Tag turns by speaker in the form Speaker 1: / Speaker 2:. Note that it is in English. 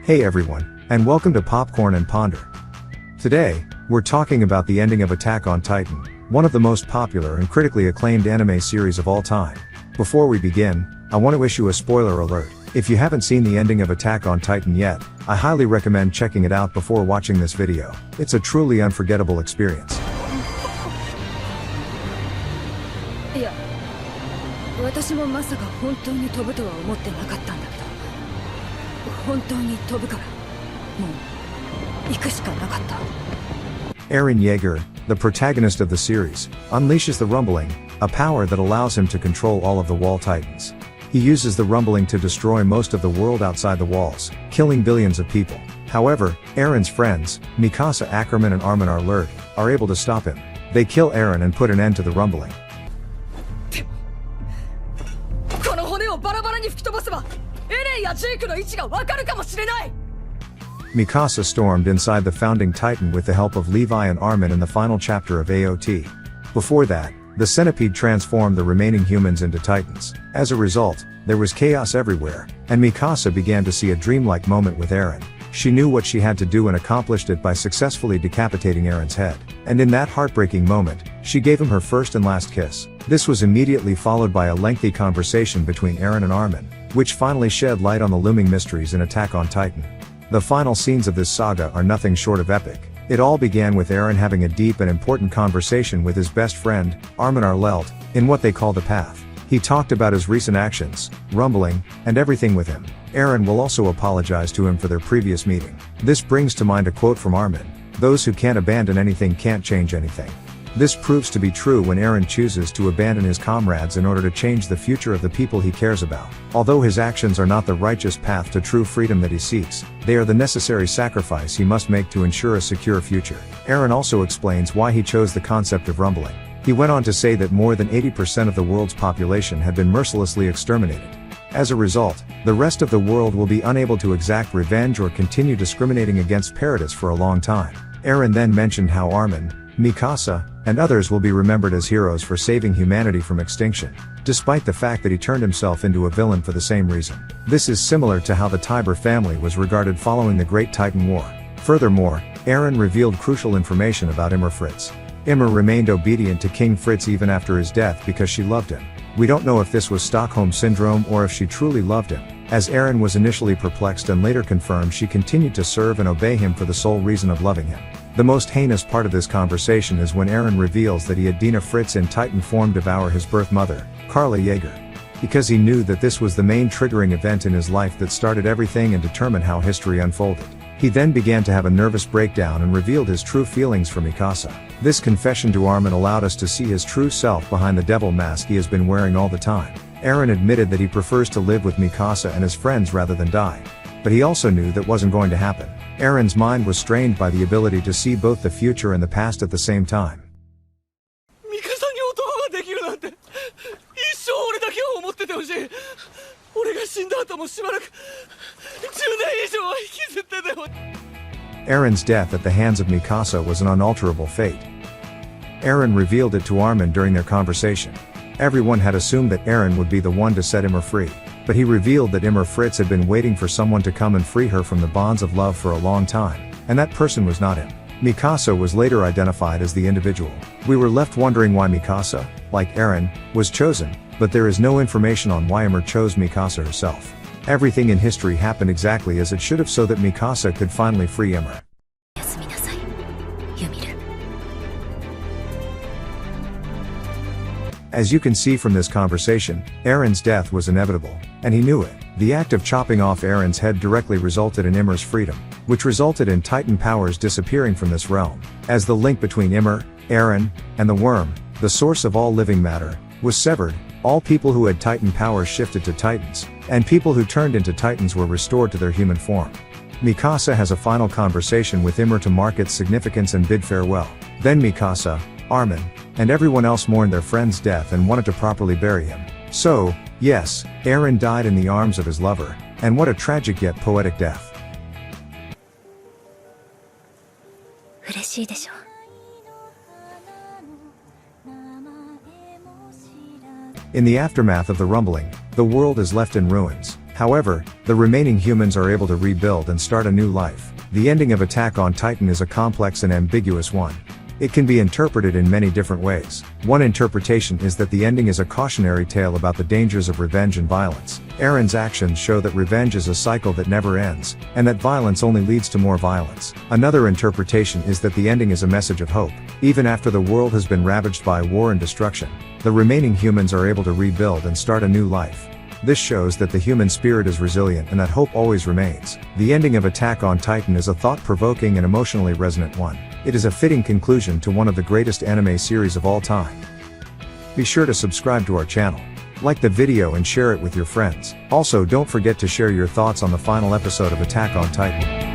Speaker 1: Hey everyone, and welcome to Popcorn and Ponder. Today, we're talking about the ending of Attack on Titan, one of the most popular and critically acclaimed anime series of all time. Before we begin, I want to issue a spoiler alert. If you haven't seen the ending of Attack on Titan yet, I highly recommend checking it out before watching this video. It's a truly unforgettable experience.
Speaker 2: いや、私もまさか本当に飛ぶとは思ってなかったんだけど、本当に飛ぶから、もう行くしかなかった。
Speaker 1: Eren Yeager, the protagonist of the series, unleashes the Rumbling, a power that allows him to control all of the Wall Titans. He uses the Rumbling to destroy most of the world outside the walls, killing billions of people. However, Eren's friends, Mikasa, Ackerman and Armin are able to stop him. They kill Eren and put an end to the Rumbling.
Speaker 2: この骨をバラバラに吹き飛ばせば、エレンやジェイクの位置がわかるかもしれない。
Speaker 1: Mikasa stormed inside the founding Titan with the help of Levi and Armin in the final chapter of AOT. Before that, the centipede transformed the remaining humans into Titans. As a result, there was chaos everywhere, and Mikasa began to see a dreamlike moment with Eren. She knew what she had to do and accomplished it by successfully decapitating Eren's head. And in that heartbreaking moment, she gave him her first and last kiss. This was immediately followed by a lengthy conversation between Eren and Armin, which finally shed light on the looming mysteries in Attack on Titan. The final scenes of this saga are nothing short of epic. It all began with Eren having a deep and important conversation with his best friend, Armin Arlelt, in what they call the Path. He talked about his recent actions, Rumbling, and everything with him. Eren will also apologize to him for their previous meeting. This brings to mind a quote from Armin: "Those who can't abandon anything can't change anything." This proves to be true when Eren chooses to abandon his comrades in order to change the future of the people he cares about. Although his actions are not the righteous path to true freedom that he seeks, they are the necessary sacrifice he must make to ensure a secure future. Eren also explains why he chose the concept of rumbling. He went on to say that more than 80% of the world's population had been mercilessly exterminated. As a result, the rest of the world will be unable to exact revenge or continue discriminating against Paradis for a long time. Eren then mentioned how Armin, Mikasa, and others will be remembered as heroes for saving humanity from extinction, despite the fact that he turned himself into a villain for the same reason. This is similar to how the Tiber family was regarded following the Great Titan War. Furthermore, Eren revealed crucial information about Ymir Fritz. Ymir remained obedient to King Fritz even after his death because she loved him. We don't know if this was Stockholm Syndrome or if she truly loved him, as Eren was initially perplexed and later confirmed she continued to serve and obey him for the sole reason of loving him. The most heinous part of this conversation is when Eren reveals that he had Dina Fritz in Titan form devour his birth mother, Carla Yeager. Because he knew that this was the main triggering event in his life that started everything and determined how history unfolded. He then began to have a nervous breakdown and revealed his true feelings for Mikasa. This confession to Armin allowed us to see his true self behind the devil mask he has been wearing all the time. Eren admitted that he prefers to live with Mikasa and his friends rather than die. But he also knew that wasn't going to happen. Eren's mind was strained by the ability to see both the future and the past at the same time. Eren's death at the hands of Mikasa was an unalterable fate. Eren revealed it to Armin during their conversation. Everyone had assumed that Eren would be the one to set Ymir free. But he revealed that Ymir Fritz had been waiting for someone to come and free her from the bonds of love for a long time, and that person was not him. Mikasa was later identified as the individual. We were left wondering why Mikasa, like Eren, was chosen, but there is no information on why Ymir chose Mikasa herself. Everything in history happened exactly as it should have so that Mikasa could finally free Ymir. As you can see from this conversation, Eren's death was inevitable, and he knew it. The act of chopping off Eren's head directly resulted in Ymir's freedom, which resulted in Titan powers disappearing from this realm. As the link between Ymir, Eren, and the worm, the source of all living matter, was severed, all people who had Titan powers shifted to Titans, and people who turned into Titans were restored to their human form. Mikasa has a final conversation with Ymir to mark its significance and bid farewell. Then Mikasa, Armin, and everyone else mourned their friend's death and wanted to properly bury him. So, yes, Eren died in the arms of his lover, and what a tragic yet poetic death. In the aftermath of the rumbling, the world is left in ruins. However, the remaining humans are able to rebuild and start a new life. The ending of Attack on Titan is a complex and ambiguous one. It can be interpreted in many different ways. One interpretation is that the ending is a cautionary tale about the dangers of revenge and violence. Eren's actions show that revenge is a cycle that never ends, and that violence only leads to more violence. Another interpretation is that the ending is a message of hope. Even after the world has been ravaged by war and destruction, the remaining humans are able to rebuild and start a new life. This shows that the human spirit is resilient and that hope always remains. The ending of Attack on Titan is a thought-provoking and emotionally resonant one. It is a fitting conclusion to one of the greatest anime series of all time. Be sure to subscribe to our channel, like the video and share it with your friends. Also, don't forget to share your thoughts on the final episode of Attack on Titan.